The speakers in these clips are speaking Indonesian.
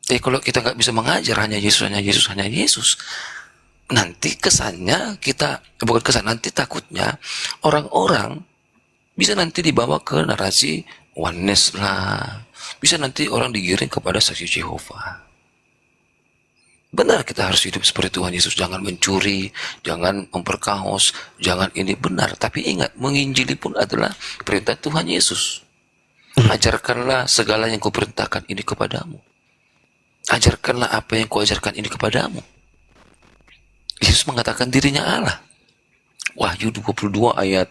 Jadi kalau kita nggak bisa mengajar hanya Yesus, hanya Yesus, hanya Yesus, nanti kesannya kita, bukan kesan, nanti takutnya orang-orang bisa nanti dibawa ke narasi oneness lah, bisa nanti orang digiring kepada saksi Jehovah. Benar, kita harus hidup seperti Tuhan Yesus, jangan mencuri, jangan memperkaos, jangan ini, benar. Tapi ingat, menginjili pun adalah perintah Tuhan Yesus. Ajarkanlah segala yang kuperintahkan ini kepadamu. Ajarkanlah apa yang kuajarkan ini kepadamu. Yesus mengatakan dirinya Allah. Wahyu 22 ayat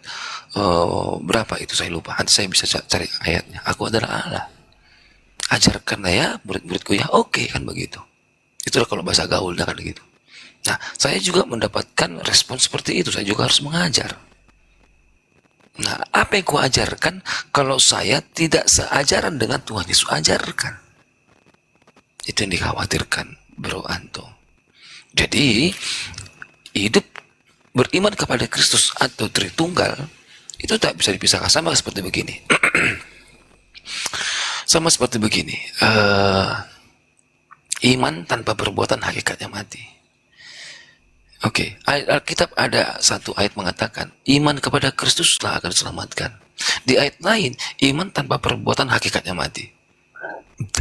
berapa itu saya lupa. Nanti saya bisa cari ayatnya. Aku adalah Allah. Ajarkanlah ya murid-muridku ya. Oke, kan begitu. Itulah kalau bahasa gaul kan gitu. Nah, saya juga mendapatkan respon seperti itu. Saya juga harus mengajar. Nah, apa yang kuajarkan kalau saya tidak seajaran dengan Tuhan Yesus ajarkan? Itu yang dikhawatirkan, Bro Anto. Jadi, hidup beriman kepada Kristus atau Tritunggal itu tak bisa dipisahkan. Sama seperti begini. Sama seperti begini. Iman tanpa perbuatan hakikatnya mati. Oke, Alkitab ada satu ayat mengatakan iman kepada Kristuslah akan diselamatkan. Di ayat lain, iman tanpa perbuatan hakikatnya mati.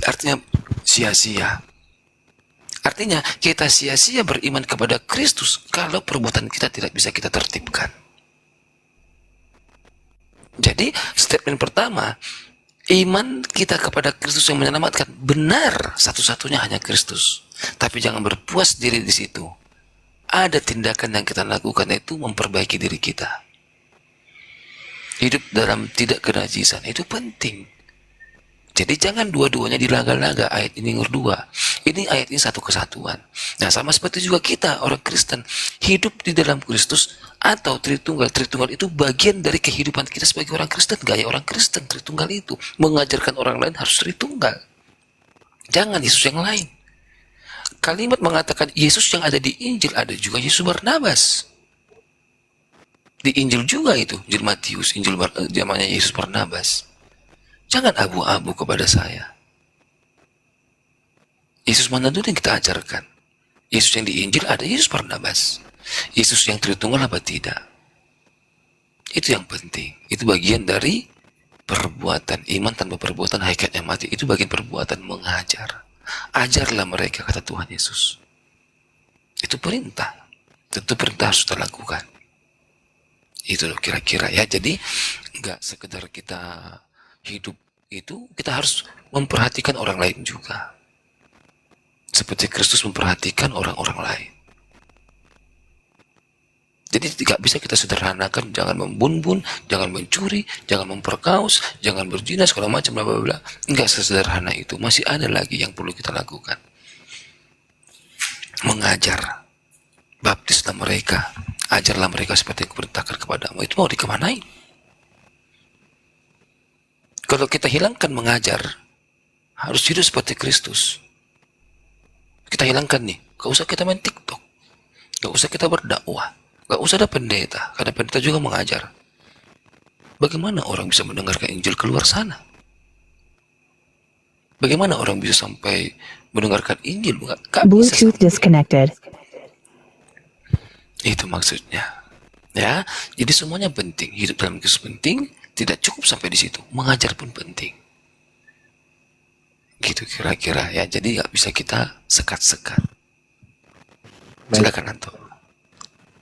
Artinya sia-sia. Artinya kita sia-sia beriman kepada Kristus kalau perbuatan kita tidak bisa kita tertibkan. Jadi statement pertama, iman kita kepada Kristus yang menyelamatkan, benar, satu-satunya hanya Kristus. Tapi jangan berpuas diri di situ. Ada tindakan yang kita lakukan, itu memperbaiki diri kita. Hidup dalam tidak kenajisan, itu penting. Jadi jangan dua-duanya dilaga-laga, ayat ini ngerdua. Ini ayat ini satu kesatuan. Nah, sama seperti juga kita, orang Kristen, hidup di dalam Kristus atau Tritunggal. Tritunggal itu bagian dari kehidupan kita sebagai orang Kristen. Gaya orang Kristen, Tritunggal itu. Mengajarkan orang lain harus Tritunggal. Jangan Yesus yang lain. Kalimat mengatakan Yesus yang ada di Injil, ada juga Yesus Barnabas. Di Injil juga itu, Injil Matius, Injil zamannya Yesus Barnabas. Jangan abu-abu kepada saya. Yesus mana dulu yang kita ajarkan? Yesus yang di Injil ada Yesus Barnabas. Yesus yang Tritunggal apa tidak? Itu yang penting. Itu bagian dari perbuatan. Iman tanpa perbuatan hakikatnya mati. Itu bagian perbuatan mengajar. Ajarlah mereka, kata Tuhan Yesus. Itu perintah. Tentu perintah harus kita lakukan. Itu loh kira-kira ya. Jadi nggak sekedar kita hidup itu, kita harus memperhatikan orang lain juga. Seperti Kristus memperhatikan orang-orang lain. Jadi tidak bisa kita sederhanakan, jangan membun-bun, jangan mencuri, jangan memperkaus, jangan berzina, segala macam, bla bla bla. Enggak sesederhana itu. Masih ada lagi yang perlu kita lakukan. Mengajar. Baptislah mereka. Ajarlah mereka seperti yang kuperintahkan kepadamu. Itu mau dikemanain? Kalau kita hilangkan mengajar, harus hidup seperti Kristus. Kita hilangkan nih, gak usah kita main TikTok, gak usah kita berdakwah, gak usah ada pendeta, karena pendeta juga mengajar. Bagaimana orang bisa mendengarkan Injil keluar sana? Bagaimana orang bisa sampai mendengarkan Injil? Gak bisa. Bluetooth disconnected. Itu maksudnya. Ya, jadi semuanya penting. Hidup dalam Kristus penting. Tidak cukup sampai di situ, mengajar pun penting. Gitu kira-kira ya. Jadi nggak bisa kita sekat-sekat. Silakan Anto.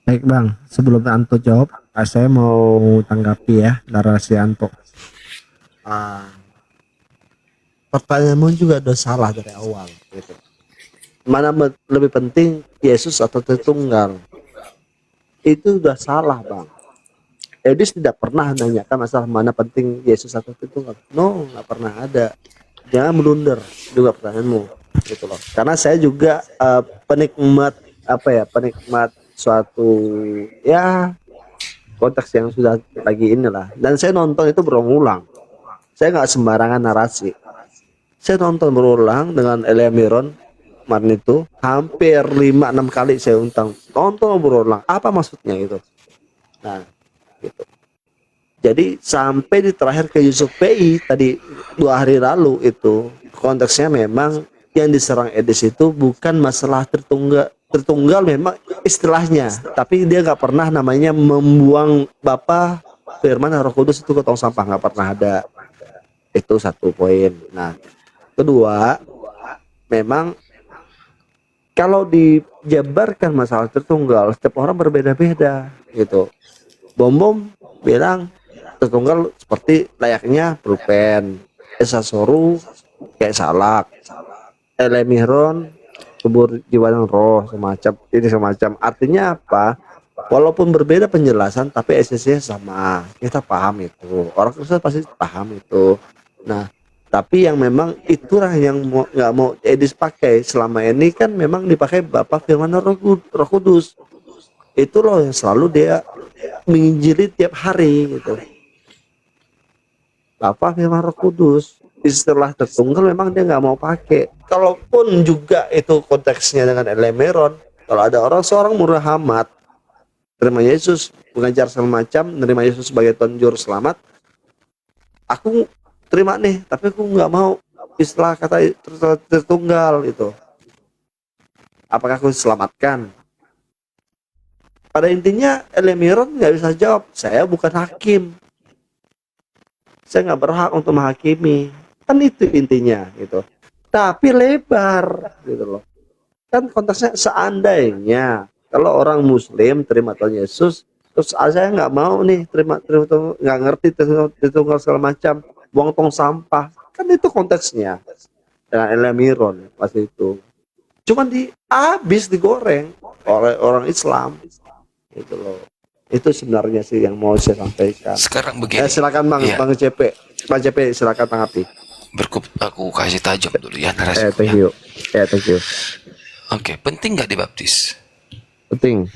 Baik Bang, sebelum Anto jawab, saya mau tanggapi ya narasi Anto. Pertanyaanmu juga udah salah dari awal. Gitu. Mana lebih penting Yesus atau Tritunggal? Itu udah salah Bang. Edis tidak pernah menanyakan masalah mana penting Yesus atau Tritunggal. No, nggak pernah ada. Jangan melunder juga pertanyaanmu, gitu loh. Karena saya juga penikmat penikmat suatu ya konteks yang sudah lagi inilah. Dan saya nonton itu berulang. Saya nggak sembarangan narasi. Saya nonton berulang dengan Elia Miron kemarin itu hampir 5-6 kali saya nonton berulang. Apa maksudnya itu? Nah. Gitu. Jadi sampai di terakhir ke Yusuf PI tadi 2 hari lalu itu konteksnya memang yang diserang Edis itu bukan masalah tertunggal memang istilahnya, tapi dia nggak pernah namanya membuang Bapa, Firman, dan Roh Kudus itu ke tong sampah, nggak pernah ada. Itu satu poin. Nah, kedua, memang kalau dijabarkan masalah tertunggal, setiap orang berbeda-beda gitu. Bom bilang tertunggal seperti layaknya pulpen, esasoru kayak salak, elemihron subur jiwa dan roh, semacam artinya apa? Walaupun berbeda penjelasan tapi esensinya sama, kita paham itu, orang Kristen pasti paham itu. Nah, tapi yang memang itulah yang nggak mau Edis pakai selama ini kan memang dipakai Bapa, Firman, dan Roh Kudus. Itu loh yang selalu dia menginjili tiap hari gitu. Bapa, Firman, Roh Kudus. Istilah tertunggal memang dia nggak mau pakai. Kalaupun juga itu konteksnya dengan elemeron, kalau ada seorang Muhammad terima Yesus, mengajar semacam menerima Yesus sebagai Tuhan Juru Selamat, aku terima nih, tapi aku nggak mau istilah kata tertunggal itu. Apakah aku diselamatkan? Pada intinya Elemiron nggak bisa jawab. Saya bukan hakim. Saya nggak berhak untuk menghakimi. Kan itu intinya gitu. Tapi lebar gitu loh. Kan konteksnya seandainya kalau orang Muslim terima Tuhan Yesus, terus saya nggak mau nih terima nggak ngerti tertunggal segala macam, buang tong sampah, kan itu konteksnya dengan elemiron pas itu cuman habis digoreng oleh orang Islam itu loh. Itu sebenarnya sih yang mau saya sampaikan. Sekarang begini. Silakan Bang, ya, Bang CP, Bang CP silakan tanggapi. aku kasih tajam dulu ya narasi. Thank you. Thank you. Oke, penting nggak dibaptis? Penting.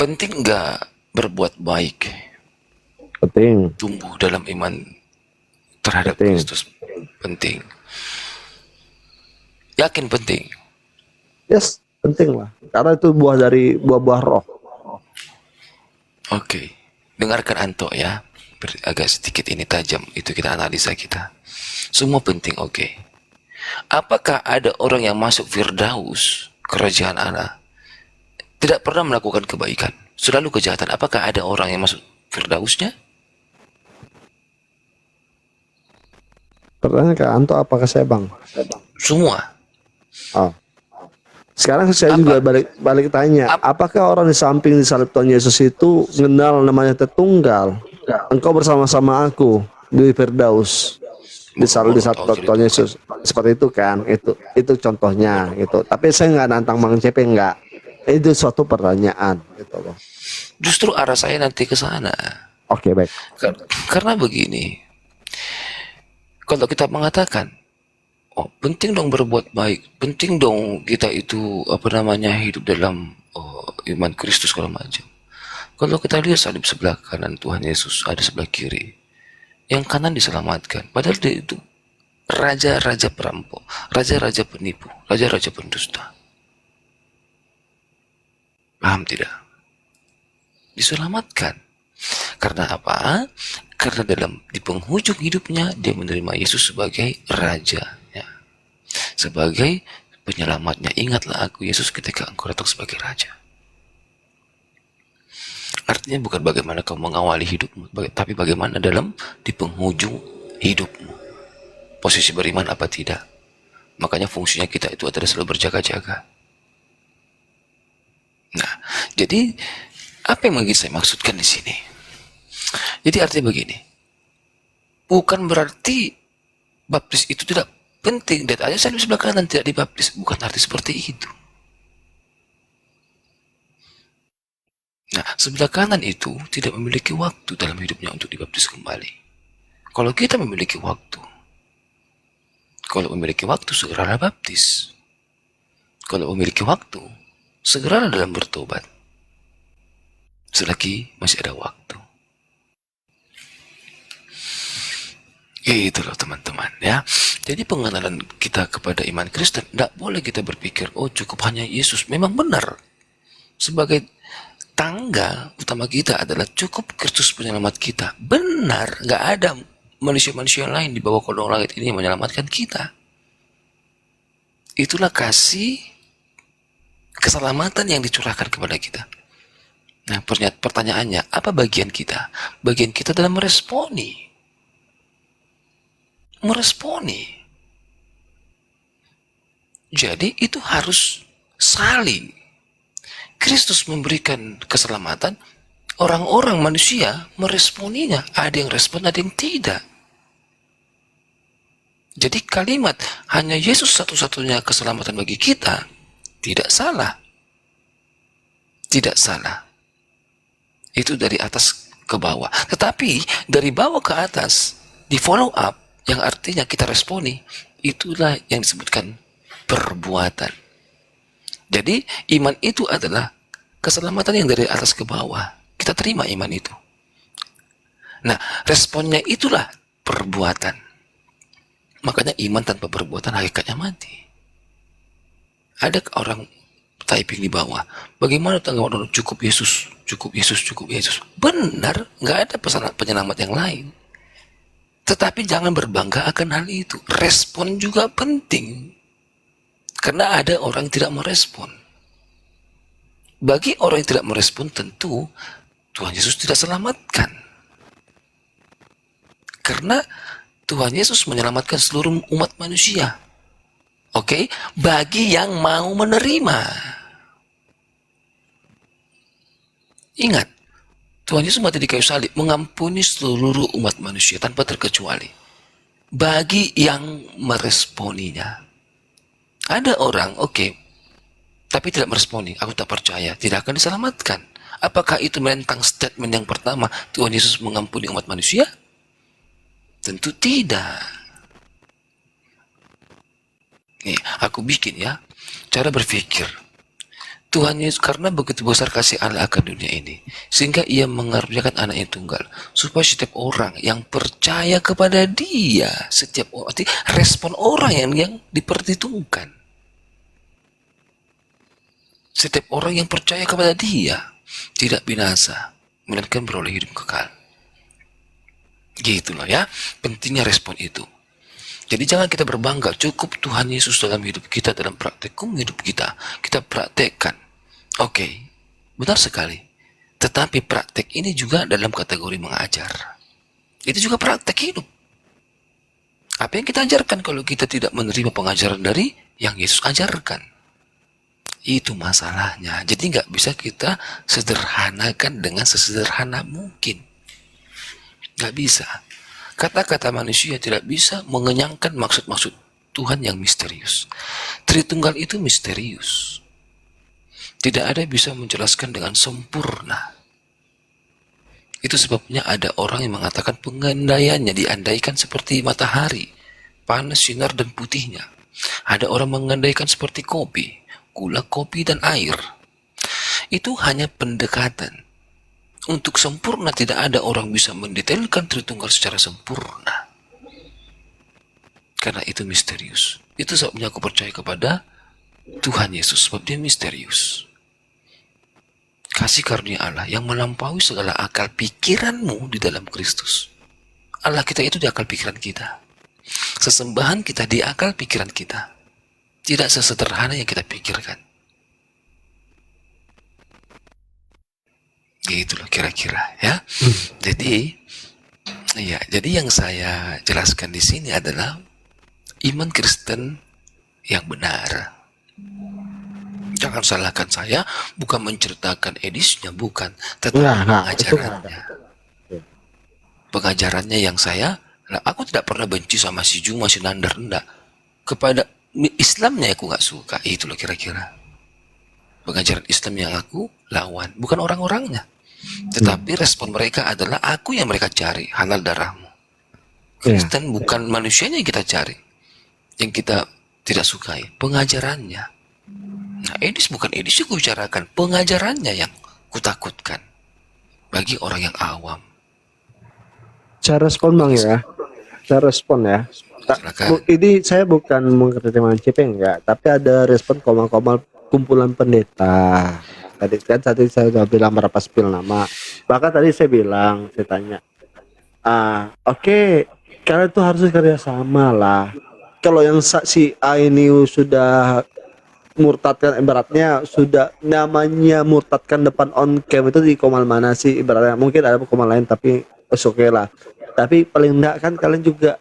Penting nggak berbuat baik? Penting. Tumbuh dalam iman terhadap Penting. Kristus? Penting. Yakin penting? Yes, penting lah. Karena itu buah dari buah-buah roh. Oke. Dengarkan Anto ya. Agak sedikit ini tajam. Itu kita analisa kita. Semua penting, oke. Apakah ada orang yang masuk Firdaus, kerajaan Allah, tidak pernah melakukan kebaikan, selalu kejahatan? Apakah ada orang yang masuk Firdausnya? Pertanyaan ke Anto apakah saya Bang? Semua. Oh. Sekarang saya juga balik tanya, apakah orang di samping disalib Tuhan Yesus itu mengenal namanya tertunggal? Engkau bersama-sama aku di Firdaus, disalib Tuhan Yesus, seperti itu kan? Itu contohnya gitu. Tapi saya nggak nantang Bang CP, nggak. Itu suatu pertanyaan gitu loh. Justru arah saya nanti ke sana. Oke, baik. Karena begini, kalau kita mengatakan, oh penting dong berbuat baik, penting dong kita itu hidup dalam iman Kristus segala macam. Kalau kita lihat salib sebelah kanan Tuhan Yesus, ada sebelah kiri, yang kanan diselamatkan, padahal dia itu raja-raja perampok, raja-raja penipu, raja-raja pendusta. Paham tidak? Diselamatkan. Karena apa? Karena di penghujung hidupnya dia menerima Yesus sebagai raja, ya. Sebagai penyelamatnya. Ingatlah aku Yesus ketika engkau datang sebagai raja. Artinya bukan bagaimana kau mengawali hidupmu, tapi bagaimana di penghujung hidupmu. Posisi beriman apa tidak. Makanya fungsinya kita itu adalah selalu berjaga-jaga. Nah, jadi apa yang saya maksudkan di sini? Jadi artinya begini, bukan berarti baptis itu tidak penting. Lihat aja salib sebelah kanan tidak dibaptis, bukan arti seperti itu. Nah, sebelah kanan itu tidak memiliki waktu dalam hidupnya untuk dibaptis kembali. Kalau kita memiliki waktu, segeralah baptis. Kalau memiliki waktu, segeralah dalam bertobat. Selagi masih ada waktu. Itu loh teman-teman ya. Jadi pengenalan kita kepada iman Kristen, tidak boleh kita berpikir, oh cukup hanya Yesus. Memang benar. Sebagai tangga utama kita adalah cukup Kristus penyelamat kita. Benar, nggak ada manusia-manusia lain di bawah kolong langit ini menyelamatkan kita. Itulah kasih keselamatan yang dicurahkan kepada kita. Nah, pertanyaannya, apa bagian kita? Bagian kita dalam meresponi. Jadi itu harus saling. Kristus memberikan keselamatan, orang-orang manusia meresponinya. Ada yang respon, ada yang tidak. Jadi kalimat hanya Yesus satu-satunya keselamatan bagi kita tidak salah. Tidak salah. Itu dari atas ke bawah. Tetapi dari bawah ke atas, di follow up, yang artinya kita responi, itulah yang disebutkan perbuatan. Jadi iman itu adalah keselamatan yang dari atas ke bawah. Kita terima iman itu. Nah, responnya itulah perbuatan. Makanya iman tanpa perbuatan hakikatnya mati. Ada orang typing di bawah, bagaimana tanggapan cukup Yesus, cukup Yesus, cukup Yesus. Benar, nggak ada penyelamat yang lain. Tetapi jangan berbangga akan hal itu. Respon juga penting. Karena ada orang yang tidak merespon. Bagi orang yang tidak merespon, tentu Tuhan Yesus tidak selamatkan. Karena Tuhan Yesus menyelamatkan seluruh umat manusia. Oke? Bagi yang mau menerima. Ingat, Tuhan Yesus mati di kayu salib mengampuni seluruh umat manusia tanpa terkecuali. Bagi yang meresponinya. Ada orang, tapi tidak meresponi. Aku tak percaya, tidak akan diselamatkan. Apakah itu menentang statement yang pertama, Tuhan Yesus mengampuni umat manusia? Tentu tidak. Nih, aku bikin ya, cara berpikir. Tuhan Yesus karena begitu besar kasih Allah akan dunia ini, sehingga ia mengaruniakan anak yang tunggal, supaya setiap orang yang percaya kepada dia, setiap orang, respon orang yang diperhitungkan. Setiap orang yang percaya kepada dia, tidak binasa, melainkan beroleh hidup kekal. Gitu loh ya, pentingnya respon itu. Jadi jangan kita berbangga, cukup Tuhan Yesus dalam hidup kita, dalam praktikum hidup kita. Kita praktekkan. Benar sekali. Tetapi praktek ini juga dalam kategori mengajar. Itu juga praktek hidup. Apa yang kita ajarkan kalau kita tidak menerima pengajaran dari yang Yesus ajarkan? Itu masalahnya. Jadi nggak bisa kita sederhanakan dengan sesederhana mungkin. Nggak bisa. Kata-kata manusia tidak bisa mengenyangkan maksud-maksud Tuhan yang misterius. Tritunggal itu misterius. Tidak ada yang bisa menjelaskan dengan sempurna. Itu sebabnya ada orang yang mengatakan pengandaiannya diandaikan seperti matahari, panas, sinar, dan putihnya. Ada orang mengandaikan seperti kopi, gula, kopi, dan air. Itu hanya pendekatan. Untuk sempurna tidak ada orang bisa mendetailkan Tritunggal secara sempurna. Karena itu misterius. Itu sebabnya aku percaya kepada Tuhan Yesus, sebab dia misterius. Kasih karunia Allah yang melampaui segala akal pikiranmu di dalam Kristus. Allah kita itu di akal pikiran kita. Sesembahan kita di akal pikiran kita. Tidak sesederhana yang kita pikirkan. Gitu loh kira-kira ya. Jadi yang saya jelaskan di sini adalah iman Kristen yang benar. Jangan salahkan saya, bukan menceritakan edisnya, bukan, tetapi pengajarannya. Pengajarannya yang aku tidak pernah benci sama si Juma, si Nandar, enggak. Kepada Islamnya aku nggak suka, itu loh kira-kira. Pengajaran Islam yang aku lawan, bukan orang-orangnya. Tetapi respon mereka adalah aku yang mereka cari, halal darahmu. Kristen bukan manusianya yang kita cari, yang kita tidak sukai, pengajarannya. Nah, edis bukan edis yang kubicarakan, pengajarannya yang kutakutkan bagi orang yang awam. Cara respon bang ya, cara respon ya. Ini saya bukan mengkritik Cipeng ya, tapi ada respon komal-komal kumpulan pendeta. Tadi saya sudah bilang berapa spill nama. Bahkan tadi saya bilang, saya tanya, Karena itu harus kerjasama lah. Kalau yang si A ini sudah murtadkan, ibaratnya sudah namanya murtadkan depan on cam, itu di komal mana sih ibaratnya? Mungkin ada komal lain tapi oke lah. Tapi paling enggak kan kalian juga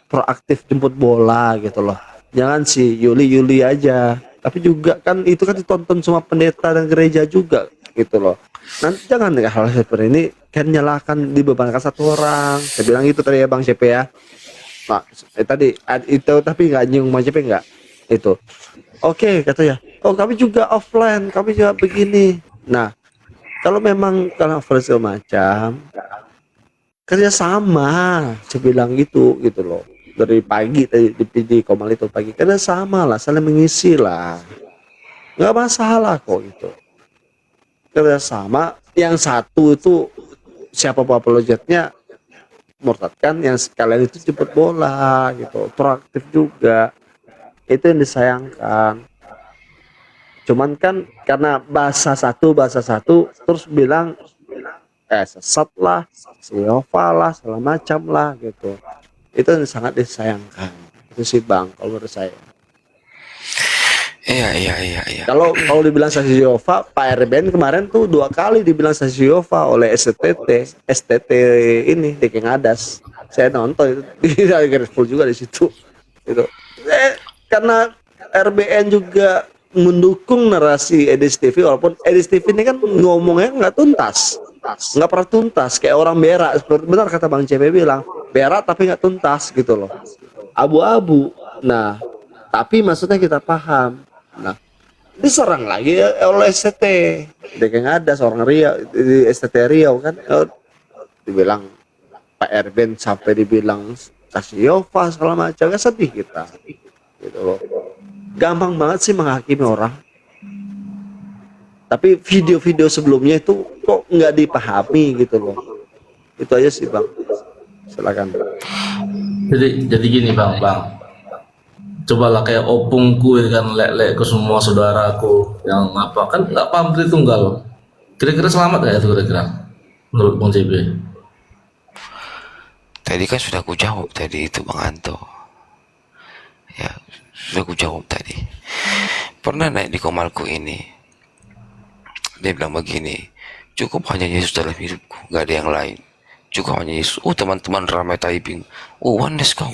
proaktif jemput bola gitu loh. Jangan si Yuli aja. Tapi juga kan itu kan ditonton semua pendeta dan gereja juga gitu loh. Nanti jangan hal seperti ini kan nyalakan dibebankan satu orang. Saya bilang gitu tadi ya Bang CP ya. Nah, tadi itu tapi nggak nyinggung Bang CP nggak itu. Oke, katanya. Oh, kami juga offline, kami juga begini. Nah, kalau memang kalau offline segala macam, kerja sama, saya bilang gitu loh. Dari pagi di Komal itu pagi kerja sama lah, saling mengisi lah. Nggak masalah kok itu. Kerja sama, yang satu itu siapa apologetnya murtadkan, yang sekalian itu jemput bola gitu, proaktif juga. Itu yang disayangkan. Cuman kan karena bahasa satu terus bilang sesat lah, Yehova lah, segala macam lah gitu. Itu yang sangat disayangkan. Itu sih Bang kalau menurut saya. Iya. Kalau dibilang saksi Yehova, Pak RBN kemarin tuh 2 kali dibilang saksi Yehova oleh STT ini di King Adas. Saya nonton itu di garis full juga di situ. Itu. Karena RBN juga mendukung narasi Edis TV, walaupun Edis TV ini kan ngomongnya nggak tuntas, nggak pernah tuntas, kayak orang berak. Benar kata Bang CP bilang, berak tapi nggak tuntas gitu loh, abu-abu. Nah, tapi maksudnya kita paham. Nah, diserang lagi oleh STT, dia kayak ada seorang Riau di STT Riau kan, dibilang Pak Erben sampai dibilang kasih Yova segala macam, kan sedih kita gitu loh. Gampang banget sih menghakimi orang, tapi video-video sebelumnya itu kok nggak dipahami gitu loh. Itu aja sih Bang, silakan. Jadi gini bang, cobalah kayak opungku kan, lek ke semua saudaraku yang apa kan nggak paham Tritunggal. Kira-kira selamat ya itu kira-kira menurut Bang CB? Tadi kan sudah aku jawab tadi itu Bang Anto. Ya, sudah aku jawab tadi. Pernah naik di komalku ini. Dia bilang begini, cukup hanya Yesus dalam hidupku, gak ada yang lain. Cukup hanya Yesus. Oh, teman-teman ramai typing. Oh, oneness kau.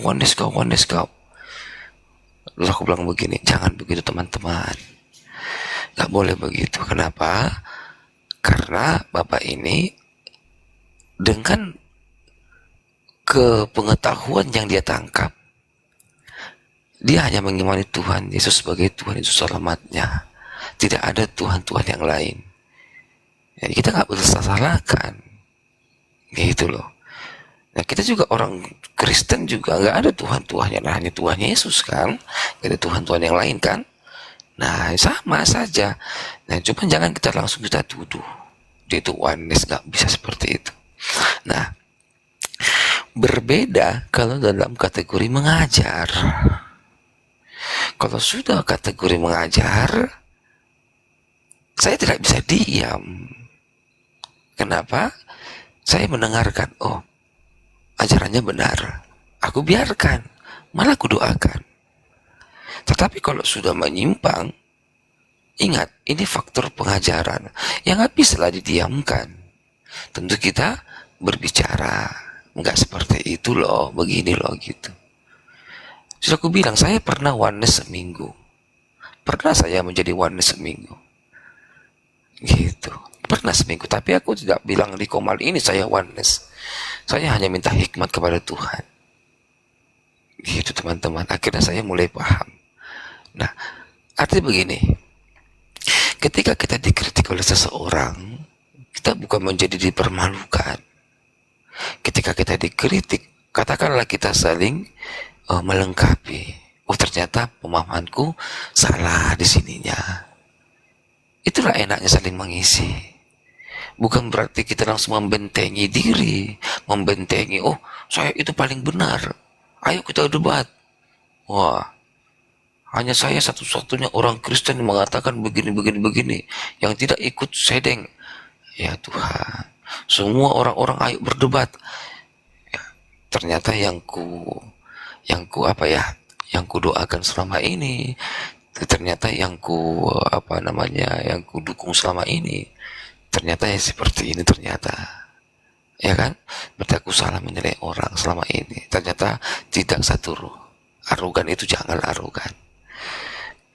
Lalu aku bilang begini, jangan begitu teman-teman. Gak boleh begitu. Kenapa? Karena Bapak ini dengan kepengetahuan yang dia tangkap, dia hanya mengimani Tuhan Yesus sebagai Tuhan Yesus selamatnya. Tidak ada Tuhan-Tuhan yang lain. Ya, kita nggak boleh salahkan, gitu loh. Nah, kita juga orang Kristen juga nggak ada Tuhan-Tuhannya, hanya Tuhan Yesus kan, nggak ada Tuhan-Tuhan yang lain kan. Nah, sama saja. Nah, cuma jangan kita langsung kita tuduh dia itu oneness, nggak bisa seperti itu. Nah, berbeda kalau dalam kategori mengajar. Kalau sudah kategori mengajar, saya tidak bisa diam. Kenapa? Saya mendengarkan, oh, ajarannya benar, aku biarkan, malah aku doakan. Tetapi kalau sudah menyimpang, ingat, ini faktor pengajaran yang nggak bisa didiamkan. Tentu kita berbicara, nggak seperti itu loh, begini loh gitu. Sudah aku bilang, saya pernah oneness seminggu. Pernah saya menjadi oneness seminggu. Gitu. Pernah seminggu. Tapi aku tidak bilang di komal ini saya oneness. Saya hanya minta hikmat kepada Tuhan. Gitu teman-teman. Akhirnya saya mulai paham. Nah, artinya begini. Ketika kita dikritik oleh seseorang, kita bukan menjadi dipermalukan. Ketika kita dikritik, katakanlah kita saling melengkapi. Oh, ternyata pemahamanku salah di sininya. Itulah enaknya saling mengisi. Bukan berarti kita langsung membentengi diri, membentengi, oh, saya itu paling benar. Ayo kita debat. Wah, hanya saya satu-satunya orang Kristen yang mengatakan begini, yang tidak ikut sedeng. Ya Tuhan, semua orang-orang ayo berdebat. ternyata yang ku doakan selama ini, ternyata yang ku dukung selama ini, ternyata ya seperti ini ternyata. Ya kan? Berarti aku salah menilai orang selama ini. Ternyata tidak satu ruh. Arogan itu jangan arogan.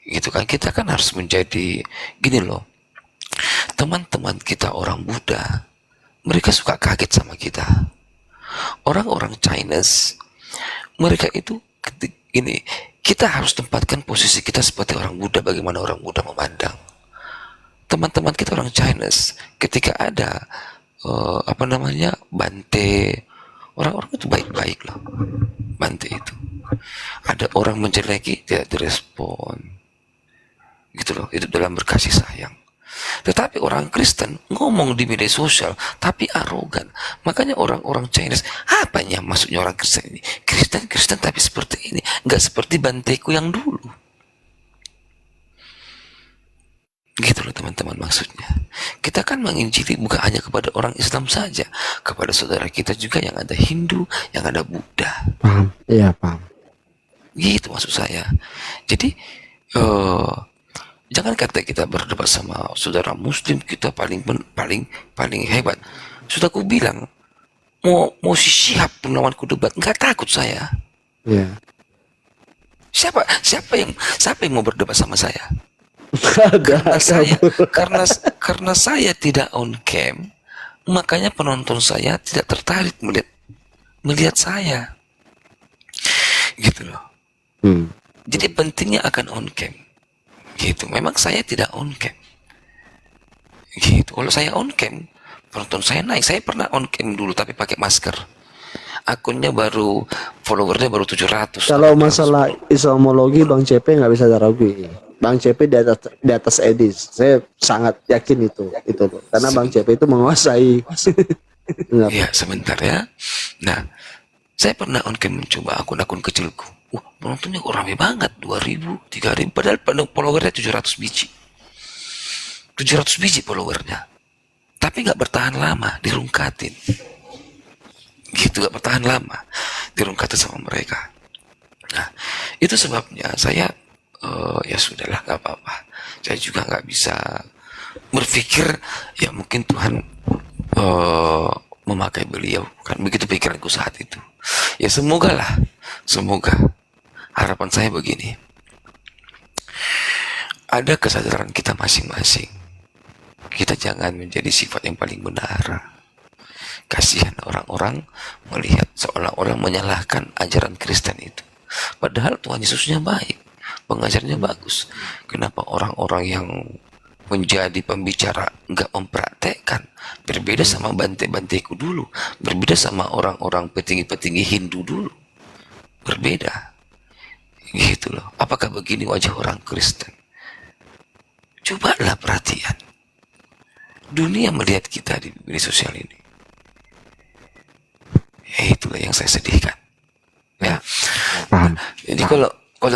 Gitu kan, kita kan harus menjadi gini loh. Teman-teman kita orang Buddha, mereka suka kaget sama kita. Orang-orang Chinese, mereka itu ini, kita harus tempatkan posisi kita seperti orang Buddha, bagaimana orang Buddha memandang. Teman-teman kita orang Chinese, ketika ada Bante, orang-orang itu baik-baik loh. Bante itu. Ada orang menjeleki, tidak direspon. Gitu loh, itu dalam berkasih sayang. Tetapi orang Kristen ngomong di media sosial tapi arogan. Makanya orang-orang Chinese, apanya maksudnya orang Kristen ini? Kristen tapi seperti ini, nggak seperti Banteku yang dulu. Gitu loh teman-teman maksudnya. Kita kan menginjili bukan hanya kepada orang Islam saja, kepada saudara kita juga yang ada Hindu, yang ada Buddha. Paham? Iya, paham. Gitu maksud saya. Jadi jangan kata kita berdebat sama saudara Muslim kita paling hebat. Sudah aku bilang mau si Syihab pun lawanku debat, nggak takut saya. Iya. Siapa yang mau berdebat sama saya? Ada. Karena saya tidak on cam, makanya penonton saya tidak tertarik melihat saya. Gitu loh. Jadi pentingnya akan on cam. Gitu. Memang saya tidak on cam. Gitu. Kalau saya on cam, penonton saya naik. Saya pernah on cam dulu tapi pakai masker. Akunnya followernya baru 700. Kalau masalah Islamologi, Bang CP nggak bisa diragukan. Bang CP di atas Edis. Saya sangat yakin itu loh. Karena Bang CP itu menguasai. Iya, sebentar ya. Nah, saya pernah on cam mencoba akun-akun kecilku. Penontonnya kok rame banget, 2.000, 3.000, padahal followernya 700 biji. 700 biji followernya. Tapi nggak bertahan lama, dirungkatin. Gitu, nggak bertahan lama, dirungkatin sama mereka. Nah, itu sebabnya saya, ya sudahlah, nggak apa-apa. Saya juga nggak bisa berpikir, ya mungkin Tuhan memakai beliau. Kan begitu pikiranku saat itu. Ya semoga. Harapan saya begini, ada kesadaran kita masing-masing. Kita jangan menjadi sifat yang paling benar. Kasihan orang-orang melihat seolah-olah menyalahkan ajaran Kristen itu. Padahal Tuhan Yesusnya baik, pengajarnya bagus. Kenapa orang-orang yang menjadi pembicara nggak mempraktekkan? Berbeda sama bante-banteku dulu, berbeda sama orang-orang petinggi-petinggi Hindu dulu, berbeda. Gitu loh. Apakah begini wajah orang Kristen? Cobalah perhatian. Dunia melihat kita di media sosial ini. Ya itulah yang saya sedihkan. Ya. Paham. Jadi kalau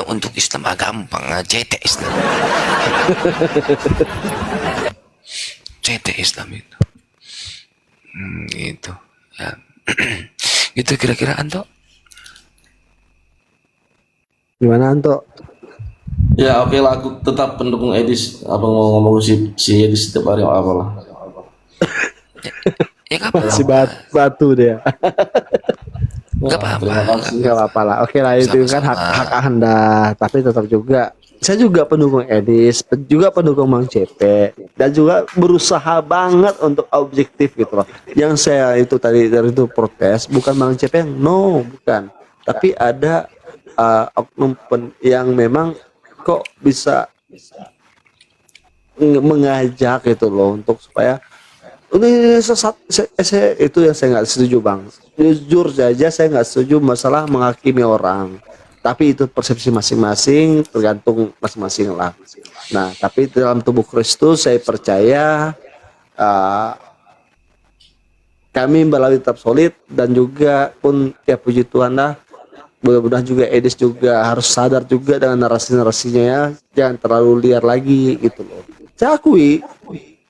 untuk Islam gampang, cetek Islam. Cetek Islam itu. Gitu. Ya. Itu kira-kira Anto. Gimana Anto? Ya oke lah, aku tetap pendukung Edis. Abang mau ngomong si Edis setiap hari apa lah. Ya nggak apa-apa. Si batu dia. Nggak apa-apa. Terima kasih. Nggak apa-apa lah. Oke lah, itu kan hak Anda. Tapi tetap juga, saya juga pendukung Edis, juga pendukung Bang CP, dan juga berusaha banget untuk objektif gitu loh. Yang saya itu tadi dari itu protes, bukan Bang CP yang bukan. Tapi ada oknum yang memang kok bisa mengajak gitu loh untuk supaya ini sesat. Saya itu yang saya nggak setuju Bang. Jujur saja saya nggak setuju masalah menghakimi orang. Tapi itu persepsi masing-masing, tergantung masing-masing lah. Nah, tapi dalam tubuh Kristus saya percaya kami melalui tetap solid, dan juga pun ya puji Tuhan lah. Mudah-mudahan juga Edis juga harus sadar juga dengan narasi-narasinya ya, jangan terlalu liar lagi gitu loh. Saya akui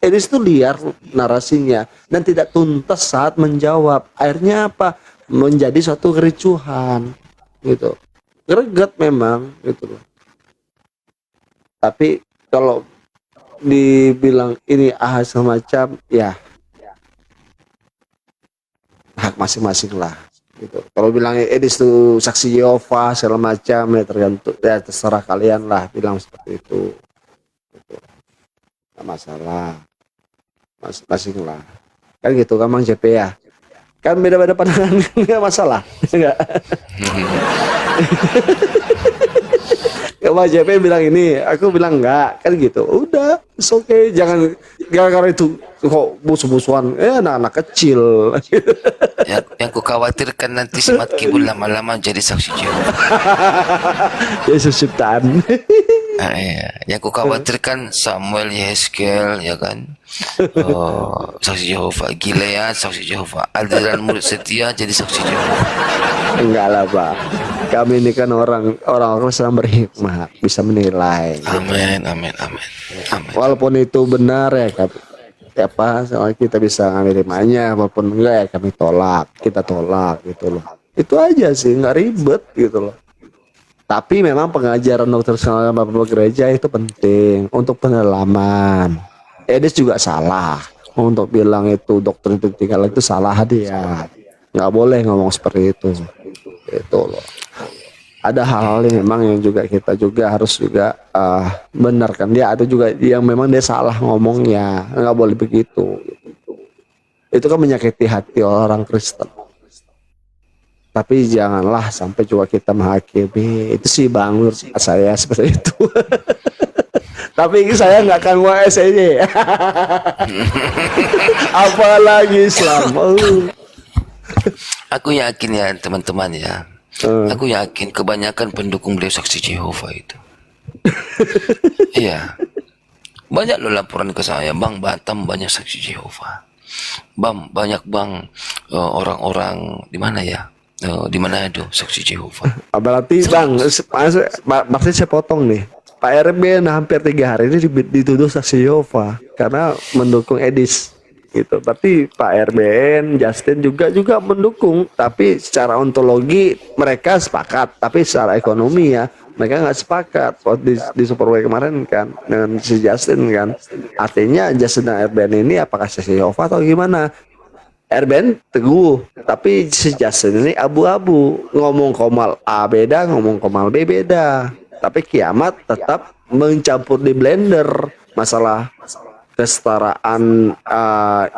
Edis itu liar narasinya dan tidak tuntas saat menjawab. Akhirnya apa? menjadi suatu kericuhan gitu. Greget memang gitu loh. Tapi kalau dibilang ini semacam ya hak masing-masing lah gitu. Kalau bilang Edis itu saksi Yehova segala macam ya tergantung ya terserah kalian lah bilang seperti itu gitu. Nggak masalah masing-masing lah kan gitu kan Bang JP ya kan beda-beda pandangan nggak masalah enggak. Ya Bang JP bilang ini aku bilang enggak kan gitu udah oke okay. Jangan gara-gara itu kok musuh-musuhan anak-anak kecil. Yang ku khawatirkan nanti si Mat Kibul lama-lama jadi saksi Jehovah. Yesus ciptaan. Iya. Yang ku khawatirkan Samuel Yehezkel ya kan. Saksi Jehovah, Gilead saksi Jehovah, Aldiran murid setia jadi saksi Jehovah. Enggak lah Pak. Kami ini kan orang sedang berhikmah bisa menilai. Amin. Walaupun itu benar ya kan. Apa kita bisa ngambil hikmahnya walaupun enggak ya kita tolak gitu loh. Itu aja sih nggak ribet gitu loh. Tapi memang pengajaran doktrinal Bapak gereja itu penting untuk pendalaman. Edis juga salah untuk bilang itu doktrin tunggal itu salah dia. Nggak boleh ngomong seperti itu. Itu loh. Ada hal-hal yang memang yang juga kita juga harus juga benarkan dia atau juga yang memang dia salah ngomongnya nggak boleh begitu. Itu kan menyakiti hati orang Kristen. Tapi janganlah sampai juga kita menghakimi. Itu sih Bang Nur saya seperti itu. Tapi saya nggak akan UASY. Apalagi Islam. Aku yakin ya teman-teman ya. Aku yakin kebanyakan pendukung beliau saksi Jehovah itu. Iya. Banyak loh laporan ke saya, Bang, Batam banyak saksi Jehovah. Bang, banyak Bang orang-orang di mana ya? Di mana itu saksi Jehovah. Berarti Bang, maksudnya saya potong nih. Pak RB hampir 3 hari ini dituduh saksi Jehovah karena mendukung Edis. Gitu. Berarti Pak RBN, Justin juga mendukung, tapi secara ontologi mereka sepakat, tapi secara ekonomi ya mereka nggak sepakat. Waktu di Superway kemarin kan dengan si Justin kan, artinya Justin dan RBN ini apakah saksi Yehova atau gimana? RBN teguh, tapi si Justin ini abu-abu, ngomong komal A beda, ngomong komal B beda, tapi kiamat tetap mencampur di blender masalah kesetaraan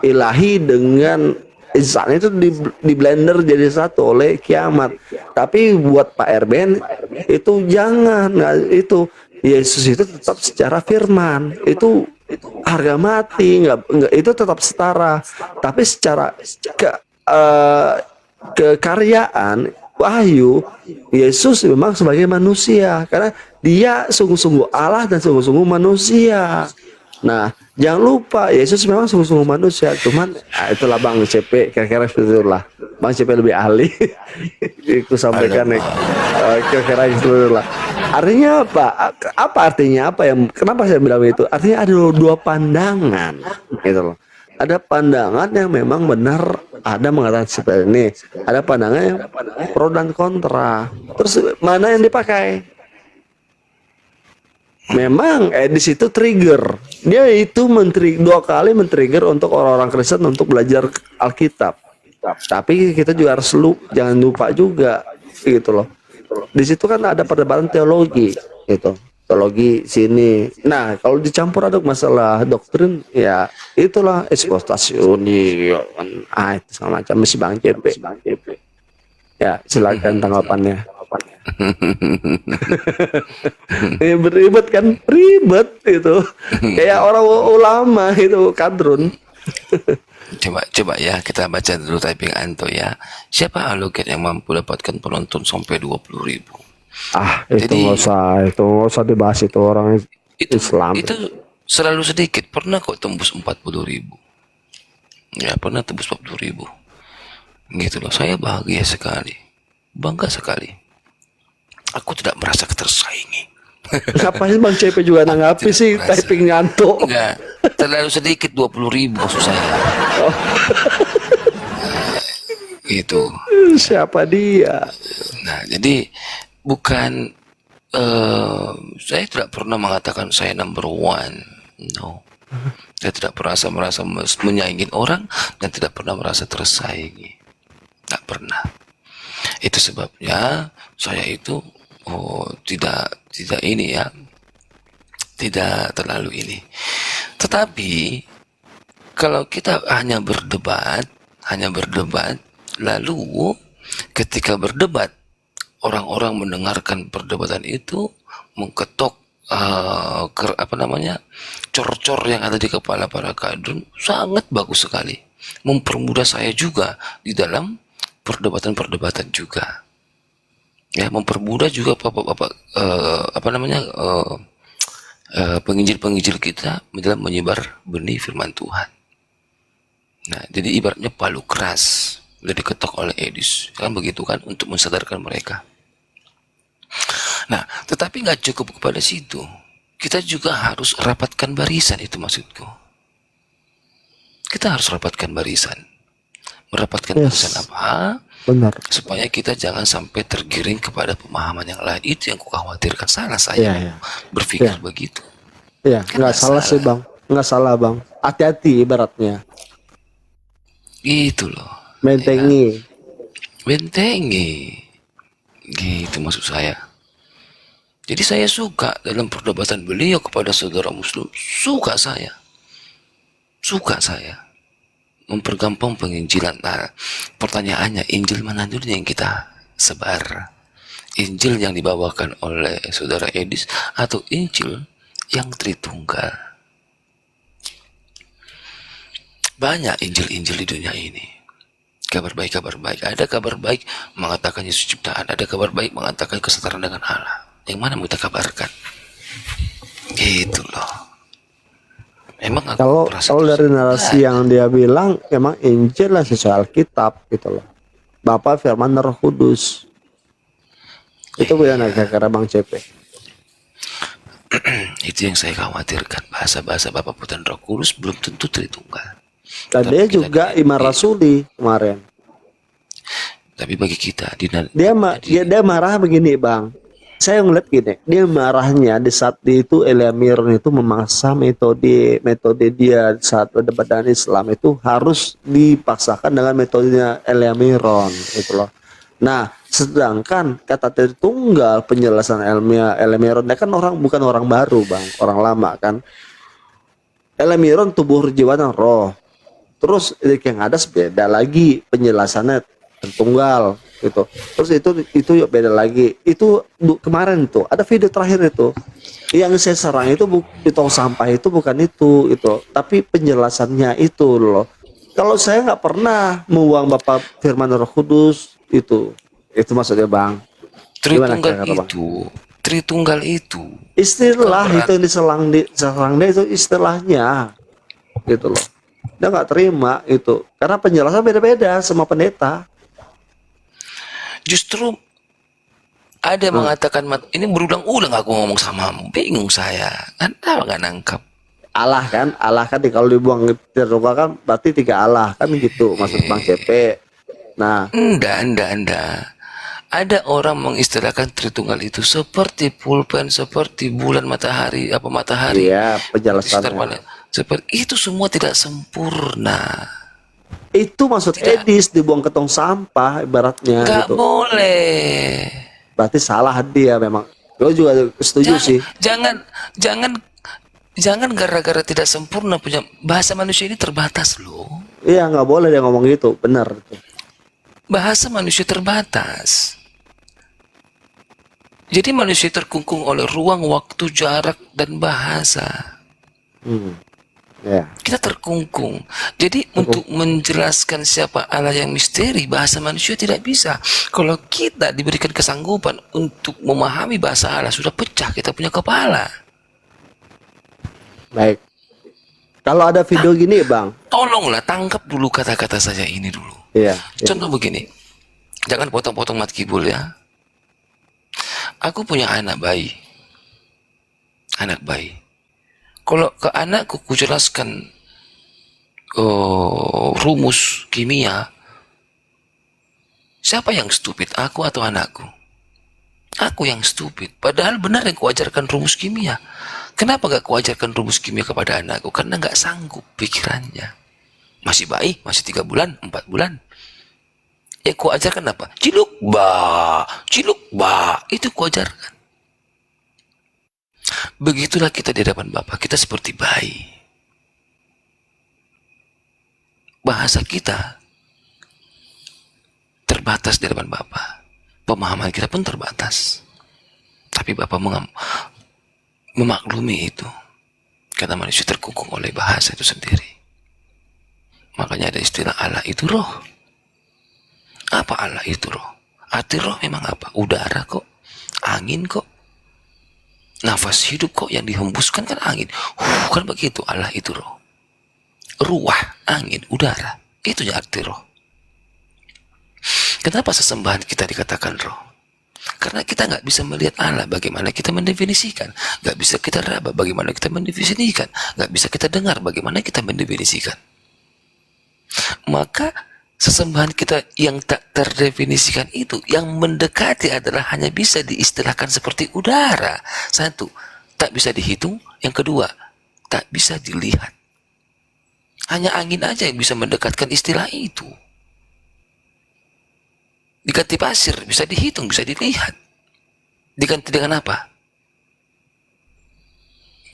ilahi dengan insan itu di blender jadi satu oleh kiamat. Tapi buat Pak RBN itu jangan, itu Yesus itu tetap secara firman itu harga mati nggak itu tetap setara. Tapi secara kekaryaan wahyu Yesus memang sebagai manusia karena dia sungguh-sungguh Allah dan sungguh-sungguh manusia. Nah, jangan lupa Yesus memang sungguh-sungguh manusia, cuman itulah Bang CP kira-kira seperti itulah. Bang CP lebih ahli. Aku sampaikan kira-kira itulah. Artinya apa? Apa artinya apa yang kenapa saya bilang itu? Artinya ada dua pandangan gitu loh. Ada pandangan yang memang benar, ada mengatakan seperti ini. Ada pandangan yang pro dan kontra. Terus mana yang dipakai? Memang di situ trigger. Dia itu 2 kali men-trigger untuk orang-orang Kristen untuk belajar Alkitab. Tapi kita juga harus jangan lupa juga gitu loh. Di situ kan ada perdebatan teologi gitu. Teologi sini. Nah, kalau dicampur aduk masalah doktrin ya itulah eksploitasi itu sama macam si Bang JP. Ya, silakan tanggapannya. Ya, beribet kan ribet itu kayak orang ulama itu kadrun. Coba ya kita baca dulu typing Anto ya. Siapa aloget yang mampu dapatkan penonton sampai 20.000? Itu nggak usah dibahas itu orang Islam. Itu selalu sedikit. Pernah kok tembus 40.000. Ya pernah tembus 40.000. Gitu loh. Saya bahagia sekali, bangga sekali. Aku tidak merasa tersaingi. Ngapain Bang CP juga nanggapi sih typing ngantuk? Enggak, terlalu sedikit 20.000 maksud saya. Itu. Siapa dia? Nah, jadi bukan saya tidak pernah mengatakan saya number one. No. Saya tidak pernah merasa menyaingi orang dan tidak pernah merasa tersaingi. Tidak pernah. Itu sebabnya saya itu tidak ini ya, tidak terlalu ini. Tetapi kalau kita hanya berdebat, lalu ketika berdebat orang-orang mendengarkan perdebatan itu mengketok cor-cor yang ada di kepala para kadrun, sangat bagus sekali, mempermudah saya juga di dalam perdebatan juga, ya, mempermudah juga penginjil-penginjil kita dalam menyebar benih firman Tuhan. Nah, jadi ibaratnya palu keras udah diketok oleh Edis, kan begitu kan, untuk mensadarkan mereka. Nah, tetapi nggak cukup kepada situ. Kita juga harus rapatkan barisan, itu maksudku. Kita harus rapatkan barisan. Merapatkan barisan apa? Benar. Supaya kita jangan sampai tergiring kepada pemahaman yang lain. Itu yang kukhawatirkan. Salah saya berpikir begitu. Iya, nggak salah sih bang. Nggak salah bang. Hati-hati ibaratnya. Itu loh. Bentengi. Ya. Bentengi. Gitu maksud saya. Jadi saya suka dalam perdebatan beliau kepada saudara muslim. Suka saya mempergampang penginjilan. Nah, pertanyaannya, Injil mana dulu yang kita sebar? Injil yang dibawakan oleh saudara Edis atau Injil yang Tritunggal? Banyak Injil-Injil di dunia ini. Kabar baik. Ada kabar baik mengatakan Yesus ciptaan, ada kabar baik mengatakan kesetaraan dengan Allah. Yang mana mau kita kabarkan? Gitu loh. Emang kalau dari narasi yang dia bilang, emang Injil lah sesuai Alkitab gitu loh. Bapa, Firman, Roh Kudus. Itu bagaimana kira-kira Bang CP? Itu yang saya khawatirkan. Bahasa-bahasa Bapa, Putra, dan Roh Kudus belum tentu Tritunggal. Dan dia juga Imam Rasuli kemarin. Tapi bagi kita dia marah begini bang. Saya ngeliat gini, dia marahnya di saat itu Eliamiron itu memaksa metode dia saat berdebat dengan Islam itu harus dipaksakan dengan metodenya Eliamiron itu loh. Nah, sedangkan kata Tritunggal penjelasan ilmiah Eliamiron dia kan bukan orang baru bang, orang lama kan. Eliamiron tubuh, jiwa, dan roh. Terus yang ada beda lagi penjelasannya Tritunggal gitu. Terus itu beda lagi. Itu kemarin tuh ada video terakhir itu yang saya serang itu di tong sampah itu bukan itu, tapi penjelasannya itu loh. Kalau saya nggak pernah membuang Bapak Firman Roh Kudus itu maksudnya bang. Tritunggal itu istilah itu yang diserang dia itu istilahnya gitu loh. Dia nggak terima itu karena penjelasan beda-beda sama pendeta. Justru ada yang mengatakan, ini berulang-ulang aku ngomong samamu, bingung saya, Anda nggak nangkap. Allah kan kalau dibuang Tritunggal kan berarti 3 Allah kan gitu maksud Bang CP. Nah, Anda. Ada orang mengistilahkan Tritunggal itu seperti pulpen, seperti bulan, matahari. Iya, penjelasannya. Seperti itu semua tidak sempurna. Itu maksud Edis dibuang ke tong sampah ibaratnya. Gak gitu. Boleh. Berarti salah dia memang. Gue juga setuju sih. Jangan gara-gara tidak sempurna punya bahasa manusia ini terbatas loh. Iya, nggak boleh dia ngomong gitu, benar. Bahasa manusia terbatas. Jadi manusia terkungkung oleh ruang, waktu, jarak, dan bahasa. Kita terkungkung. Jadi untuk menjelaskan siapa Allah yang misteri, bahasa manusia tidak bisa. Kalau kita diberikan kesanggupan untuk memahami bahasa Allah, sudah pecah kita punya kepala. Baik. Kalau ada video gini bang, tolonglah tangkap dulu kata-kata saya ini dulu. Iya. Contoh begini, jangan potong-potong matkibul ya. Aku punya anak bayi. Kalau ke anakku kujelaskan rumus kimia, Siapa yang stupid, aku atau anakku? Aku yang stupid. Padahal benar yang kuajarkan rumus kimia. Kenapa gak kuajarkan rumus kimia kepada anakku? Karena gak sanggup pikirannya. Masih bayi, masih 3 bulan, 4 bulan. Yang kuajarkan apa? Ciluk ba. Itu kuajarkan. Begitulah kita di hadapan Bapa. Kita seperti bayi. Bahasa kita terbatas di hadapan Bapa. Pemahaman kita pun terbatas. Tapi Bapa memaklumi itu. Karena manusia terkungkung oleh bahasa itu sendiri. Makanya ada istilah Allah itu roh. Apa Allah itu roh? Arti roh memang apa? Udara kok. Angin kok. Nafas hidup kok yang dihembuskan kan angin. Kan begitu Allah itu roh. Ruah, angin, udara. Itu ya arti roh. Kenapa sesembahan kita dikatakan roh? Karena kita nggak bisa melihat Allah, bagaimana kita mendefinisikan. Nggak bisa kita raba, bagaimana kita mendefinisikan. Nggak bisa kita dengar, bagaimana kita mendefinisikan. Maka sesembahan kita yang tak terdefinisikan itu, yang mendekati adalah hanya bisa diistilahkan seperti udara. Satu, tak bisa dihitung. Yang kedua, tak bisa dilihat. Hanya angin aja yang bisa mendekatkan istilah itu. Diganti pasir, bisa dihitung, bisa dilihat. Diganti dengan apa?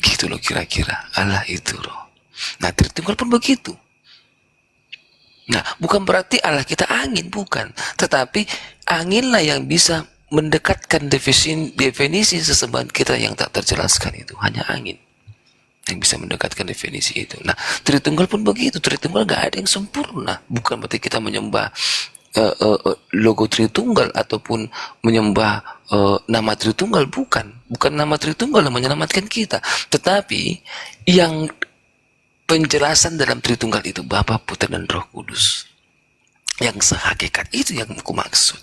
Gitu loh kira-kira. Allah itu roh. Nah, Tritunggal pun begitu. Nah, bukan berarti Allah kita angin, bukan. Tetapi anginlah yang bisa mendekatkan definisi sesembahan kita yang tak terjelaskan itu. Hanya angin yang bisa mendekatkan definisi itu. Nah, Tritunggal pun begitu. Tritunggal gak ada yang sempurna. Bukan berarti kita menyembah logo Tritunggal ataupun menyembah nama Tritunggal. Bukan nama Tritunggal yang menyelamatkan kita. Tetapi yang penjelasan dalam Tritunggal itu Bapa, Putra, dan Roh Kudus yang sehakikat itu yang aku maksud.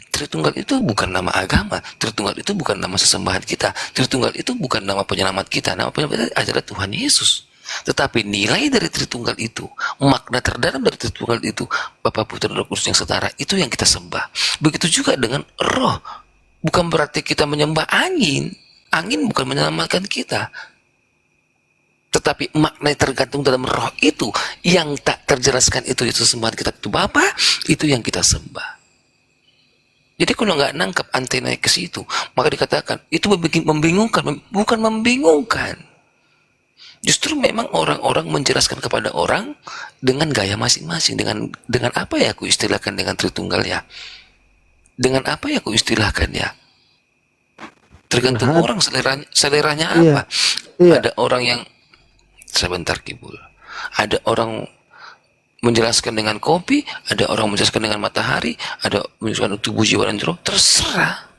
Tritunggal itu bukan nama agama. Tritunggal itu bukan nama sesembahan kita. Tritunggal itu bukan nama penyelamat kita. Nama penyelamat kita adalah Tuhan Yesus. Tetapi nilai dari Tritunggal itu, makna terdalam dari Tritunggal itu, Bapa, Putra, dan Roh Kudus yang setara, itu yang kita sembah. Begitu juga dengan roh. Bukan berarti kita menyembah angin. Angin bukan menyelamatkan kita. Tetapi makna yang tergantung dalam roh itu, yang tak terjelaskan itu sembahan kita itu Bapa, itu yang kita sembah. Jadi kalau nggak nangkap antena ke situ, maka dikatakan itu membingungkan, bukan membingungkan. Justru memang orang-orang menjelaskan kepada orang dengan gaya masing-masing, dengan apa ya aku istilahkan dengan Tritunggal ya, dengan apa ya aku istilahkan ya. Tergantung orang seleranya apa. Iya. Ada orang yang sebentar Kibul. Ada orang menjelaskan dengan kopi, ada orang menjelaskan dengan matahari, ada menjelaskan tubuh, jiwa, dan roh. Terserah.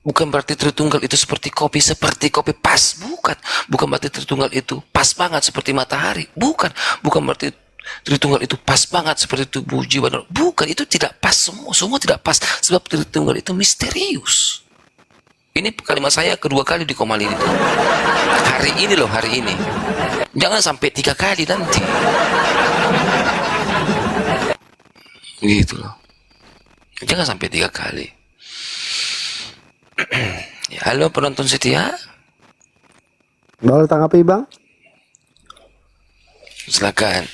Bukan berarti Tritunggal itu seperti kopi pas, bukan. Bukan berarti Tritunggal itu pas banget seperti matahari, bukan. Bukan berarti Tritunggal itu pas banget seperti tubuh, jiwa, dan roh. Bukan, itu tidak pas semua tidak pas. Sebab Tritunggal itu misterius. Ini kalimat saya kedua kali di Komalin itu. Hari ini loh, hari ini. Jangan sampai 3 kali nanti. Gitu loh. Jangan sampai 3 kali. Ya, halo penonton setia. Boleh tanggapi Bang? Silakan.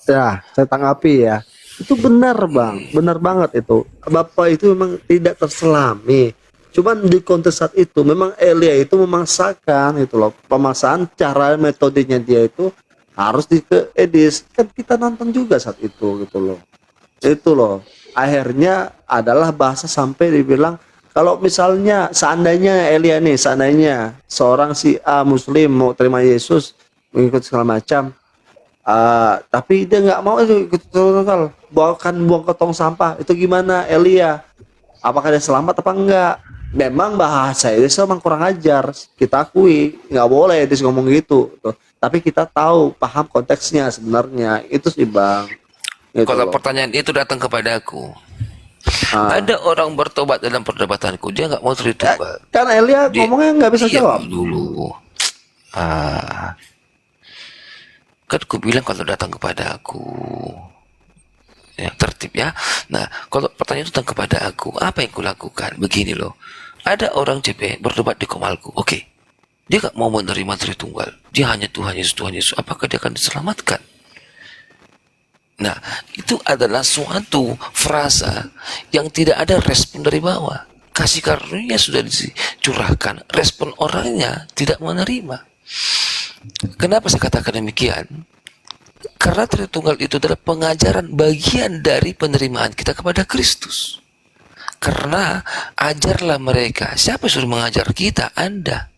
Ya, saya tanggapi ya. Itu benar Bang, benar banget itu. Bapak itu memang tidak terselami. Cuman di konteks saat itu memang Elia itu memaksakan itu loh. Pemaksaan cara metodenya dia itu harus diedis. Kan kita nonton juga saat itu gitu loh. Itu loh. Akhirnya adalah bahasa sampai dibilang kalau misalnya seandainya Elia nih, seandainya seorang si A muslim mau terima Yesus, mengikut segala macam, tapi dia nggak mau itu ikut Tritunggal, buang ke tong sampah, itu gimana Elia? Apakah dia selamat apa enggak? Memang bahasa itu memang kurang ajar, kita akui, nggak boleh dia ngomong gitu. Tapi kita tahu, paham konteksnya sebenarnya, itu sih Bang. Gitu Kalau loh. pertanyaan itu datang kepadaku, ada orang bertobat dalam perdebatanku, dia nggak mau Tritunggal. Kan Elia ngomongnya nggak bisa Diam jawab. dulu. Kan aku bilang kalau datang kepada aku, ya tertib ya. Nah, kalau pertanyaan tentang kepada aku, apa yang kulakukan? Begini loh, ada orang CP berdebat di Komalku, oke, dia gak mau menerima Tritunggal, dia hanya Tuhan Yesus, apakah dia akan diselamatkan? Nah, itu adalah suatu frasa yang tidak ada respon dari bawah. Kasih karunia sudah dicurahkan, respon orangnya tidak menerima. Kenapa saya katakan demikian? Karena Tritunggal itu adalah pengajaran bagian dari penerimaan kita kepada Kristus. Karena ajarlah mereka. Siapa yang suruh mengajar kita? Anda.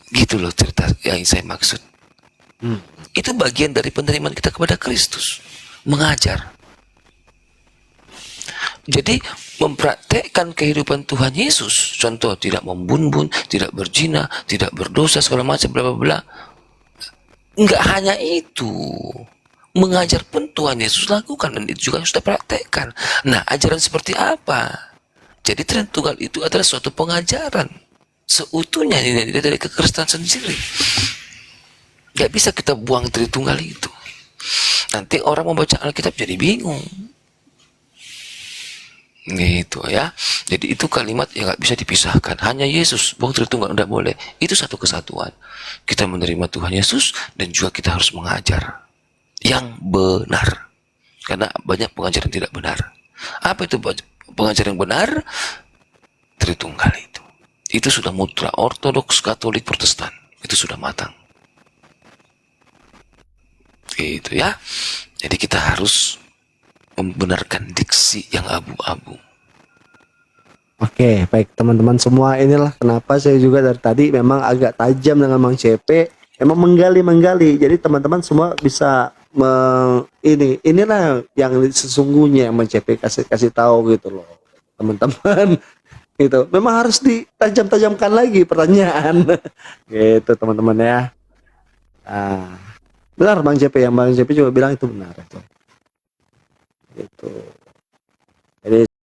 Gitu loh cerita yang saya maksud. Itu bagian dari penerimaan kita kepada Kristus. Mengajar. Jadi mempraktekkan kehidupan Tuhan Yesus, contoh tidak membunuh, tidak berzina, tidak berdosa segala macam bla bla bla. Enggak hanya itu. Mengajar pun Tuhan Yesus lakukan dan itu juga sudah praktekkan. Nah, ajaran seperti apa? Jadi Tritunggal itu adalah suatu pengajaran seutuhnya dari kekristenan sendiri. Gak bisa kita buang Tritunggal itu. Nanti orang membaca Alkitab jadi bingung. Gitu ya. Jadi itu kalimat yang gak bisa dipisahkan. Hanya Yesus, buang Tritunggal tidak boleh. Itu satu kesatuan. Kita menerima Tuhan Yesus dan juga kita harus mengajar yang benar. Karena banyak pengajaran tidak benar. Apa itu pengajaran yang benar? Tritunggal itu. Itu sudah mutlak Ortodoks, Katolik, Protestan. Itu sudah matang. Gitu ya. Jadi kita harus membenarkan diksi yang abu-abu. Oke, baik teman-teman semua, inilah kenapa saya juga dari tadi memang agak tajam dengan Mang CP, emang menggali. Jadi teman-teman semua bisa inilah yang sesungguhnya yang Mang CP kasih tahu gitu loh, teman-teman. Gitu. Memang harus ditajam-tajamkan lagi pertanyaan. Gitu teman-teman ya. Nah, benar Bang CP, yang Bang CP juga bilang itu benar itu. Gitu. Jadi